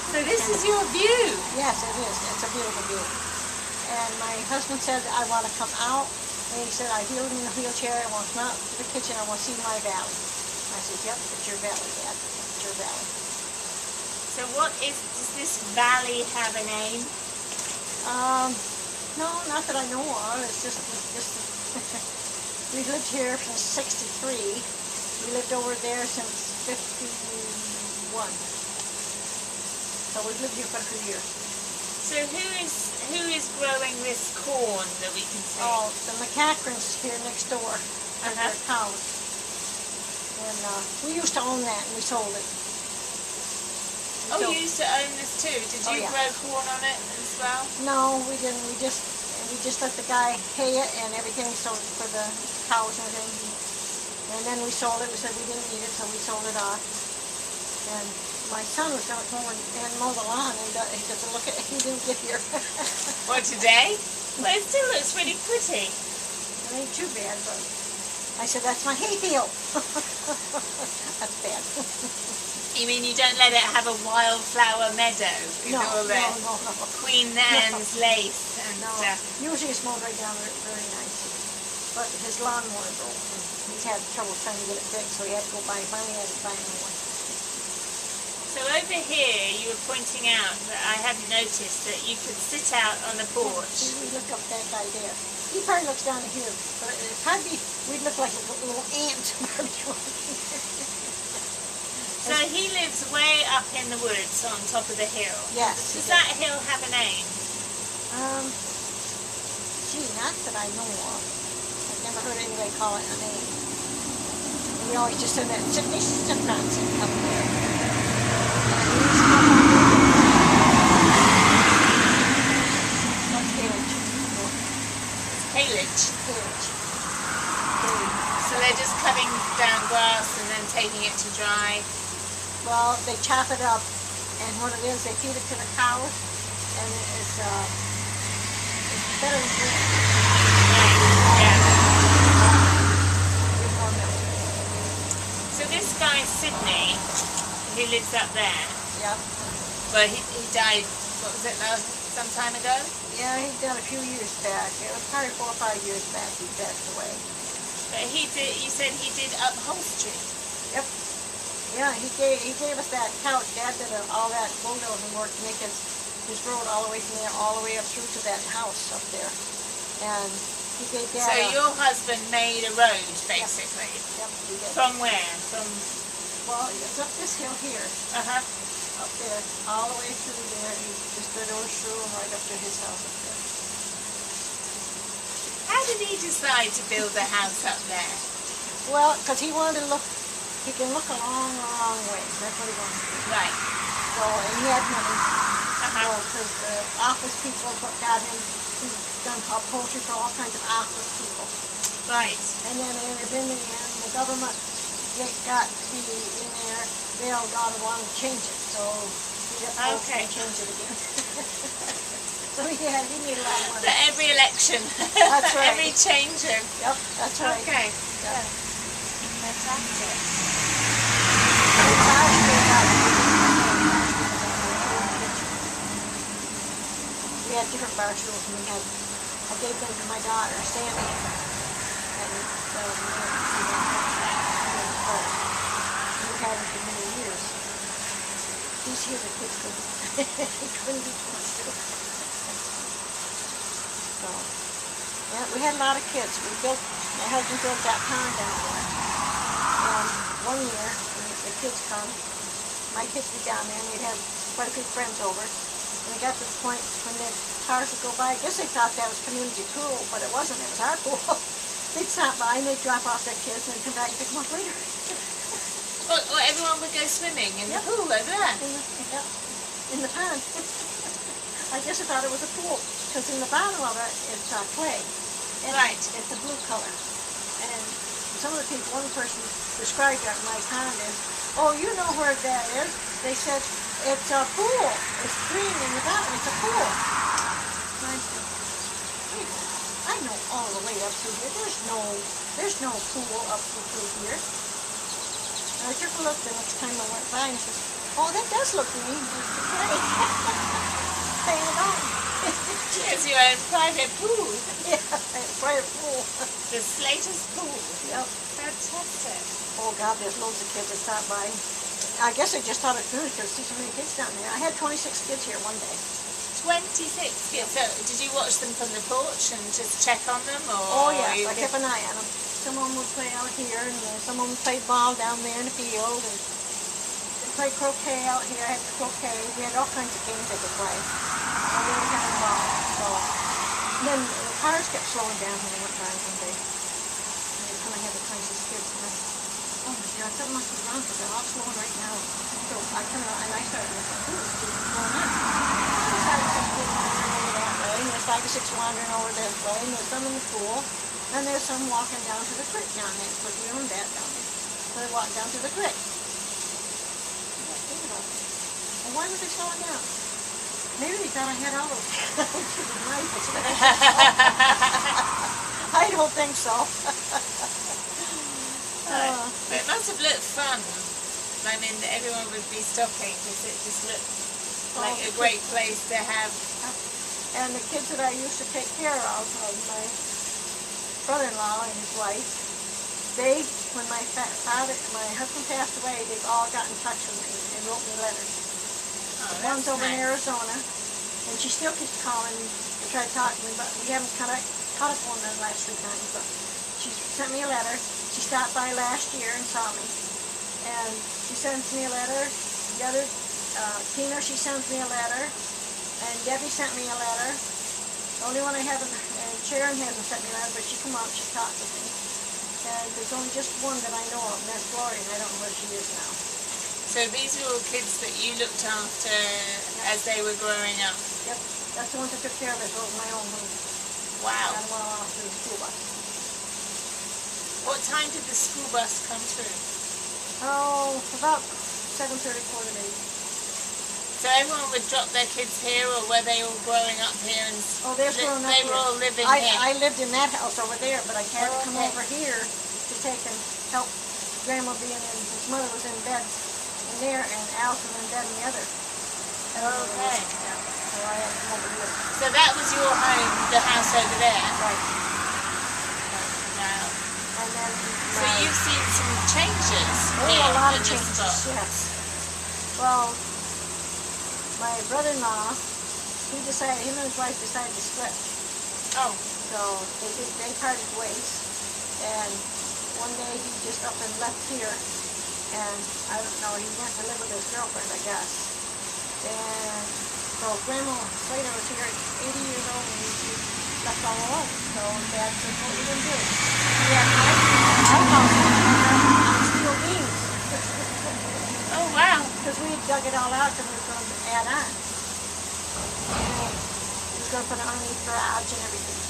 So this is your view? Yes, it is. It's a beautiful view. And my husband said, I want to come out. And he said, I feel in the wheelchair. I want to come out to the kitchen. I want to see my valley. I said, yep, it's your valley, Dad. It's your valley. So does this valley have a name? No, not that I know of. It's just we lived here since '63. We lived over there since '51. So we've lived here for a few years. So who is growing this corn that we can see? Oh, the McCachrans here next door. Their cows. And we used to own that, and we sold it. Oh, you used to own this too. Did you grow corn on it as well? No, we didn't. We just let the guy hay it and everything, so for the cows and everything. And then we sold it. We said we didn't need it, so we sold it off. And my son was going to come and mow the lawn, and he doesn't look at it. He didn't get here. What, today? Well, it still looks really pretty. It ain't too bad, but I said, that's my hay field. That's bad. You mean you don't let it have a wildflower meadow with all the Queen Anne's lace and stuff? Usually it's mowed right down very nice. But his lawnmower broke, and he's had trouble trying to get it fixed, so he had to go finally had to buy a new one. So over here you were pointing out that I hadn't noticed that you could sit out on the porch. We look up that guy there. He probably looks down here, but it'd probably we'd look like a little ant. So he lives way up in the woods on top of the hill. Yes. Does that hill have a name? Gee, not that I know of. I've never heard anybody call it a name. We always just said that it's up there. Haylage. So they're just cutting down grass and then taking it to dry. Well, they chop it up, and what it is, they feed it to the cows, and it's better than grain. So this guy Sydney, who lives up there. Yeah. But he died. What was it? Some time ago? Yeah, he died a few years back. It was probably 4 or 5 years back he passed away. But he did. You said he did upholstery. Yep. Yeah, he gave us that couch. Dad did all that bulldozing work to make his road all the way from there, all the way up through to that house up there. And he gave Dad. So your husband made a road, basically. Yep, he did. From where? From. Well, it's up this hill here. Up there, all the way through there. He just goes through and right up to his house up there. How did he decide to build a house up there? Well, because he wanted to look. He can look a long, long way. That's what he wanted to do. Right. So, and he had money. Because the office people got him. He's done upholstery for all kinds of office people. Right. And then in the end, the government got to be in there. They all wanted to change it. So he got to change it again. So he made a lot of money. So every election. That's right. Every changer. Yep, that's right. Okay. Yeah. Fantastic. We had different bar stools, and I gave them to my daughter, Sammy, and we've had them for many years. These here the kids couldn't be too. So, yeah, we had a lot of kids. My husband built that pond down there. And one year, when the kids come, my kids would be down there, and we'd have quite a few friends over. And it got to the point when the cars would go by, I guess they thought that was community pool, but it wasn't. It was our pool. They'd stop by and they'd drop off their kids and then come back and pick them up later. Well, everyone would go swimming in the pool over there? In the pond. I guess I thought it was a pool, because in the bottom of it, it's clay. And it's a blue color. And some of the people, one person described that my pond is, oh, you know where that is. They said, it's a pool. It's green in the bottom. It's a pool. And I said, I know all the way up through here. There's no pool up through here. And I took a look the next time I went by and said, Oh, that does look neat. Paying it on. It's your own private pool. Yeah, private pool. The Slater's pool. Yep. Fantastic. Oh God, there's loads of kids that stop by. I guess I just thought it good because there's so many kids down there. I had 26 kids here one day. 26 kids. So did you watch them from the porch and just check on them? Or Oh yes, I kept an eye on them. Some of them would play out here, and some of them played ball down there in the field, and they played croquet out here. I had croquet. We had all kinds of games they could play. And we were having ball. So and then the cars kept slowing down when they went by one day. And they kind of had the 26 kids. And I said, oh my God, something must be wrong because they're all slowing right now. So I turned around and I started looking, who is going on? There's 5 or 6 kids wandering over that way, and there's 5 or 6 wandering over this way, and there's some in the pool, and there's some walking down to the creek down there, because we own that down there. So they walk down to the creek. Well, why were they slowing down? Maybe they thought I had all those rifles. I don't think so. But it must have looked fun. I mean, everyone would be stopping because it just looked like a great place to have. And the kids that I used to take care of my brother-in-law and his wife, they, when my husband passed away, they've all got in touch with me and wrote me letters. One's over in Arizona, and she still keeps calling to try to talk to me, but we haven't caught up on the last 3 times. But she sent me a letter. She stopped by last year and saw me, and she sends me a letter. The other, Tina, she sends me a letter, and Debbie sent me a letter. The only one I haven't, and Sharon hasn't sent me a letter, but she come out and she talked with me. And there's only just one that I know of, and that's Gloria, and I don't know where she is now. So these are all kids that you looked after as they were growing up? Yep, that's the ones that took care of us over my own home. Wow. Got them all off to the school bus. What time did the school bus come through? Oh, about 7:30, 8. So everyone would drop their kids here, or were they all growing up here? And oh, they're growing up They were all living here? I lived in that house over there, but I had to come over here to take and help Grandma being in, his mother was in bed in there, and Alice was in bed in the other. Okay. Yeah, so I had to come over here. So that was your home, the house over there? Right. Wow. And then so you've seen some changes here here a lot of in this changes, spot. yes. Well, my brother-in-law, him and his wife decided to split. Oh. So they parted ways, and one day he just up and left here, and I don't know, he went to live with his girlfriend, I guess. And so Grandma Slater was here at 80 years old, and she left all alone. So Dad said, what are you going to do? He had our house on steel beams. Oh, wow. Because we had dug it all out because we were going to add on. And we were going to put an underneath garage and everything.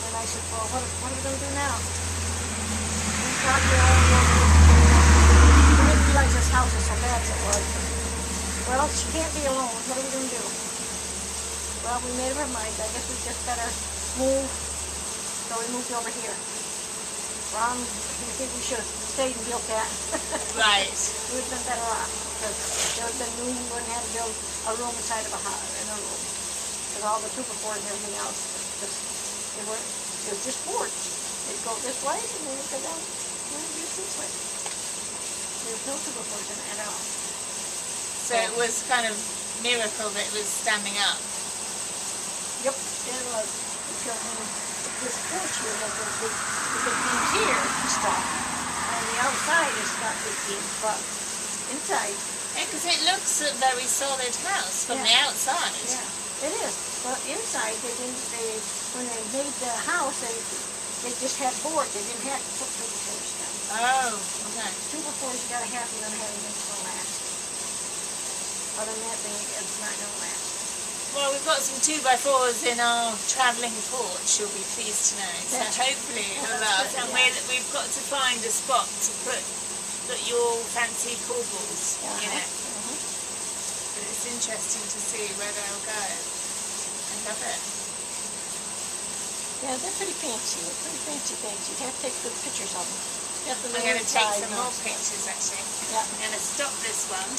And I said, well, what are we going to do now? We talked to all the we didn't realize this house was so bad as it was. Well, she can't be alone. What are we going to do? Well, we made up our minds. I guess we just better move. So we moved over here. Ron, we think we should have stayed and built that. Right. We would have been better off. Because there would have been room, we wouldn't have to build a room inside of a house, in a room. Because all the super boards and everything else, it was just boards. They'd go this way, and then they'd go down, this way. There was no super boards in it at all. So it was kind of miracle that it was standing up. Yep, it was. Because this porch here has those big beams here and stuff. And the outside is not big beams, but inside. Yeah, because it looks a very solid house from the outside. Yeah, it is. But inside, when they made the house, they just had boards. They didn't have to put super floors down. Oh, okay. Super floors you gotta have, you're gonna have them to last. Other than that, it's not gonna last. Well, we've got some 2x4s in our travelling porch, you'll be pleased to know. So hopefully it'll last. And we've got to find a spot to put your fancy corbels, you know. But it's interesting to see where they'll go. I love it. Yeah, they're pretty fancy. They're pretty fancy things. You have to take good pictures of them. I'm going to take some more pictures, actually. Yeah. I'm going to stop this one.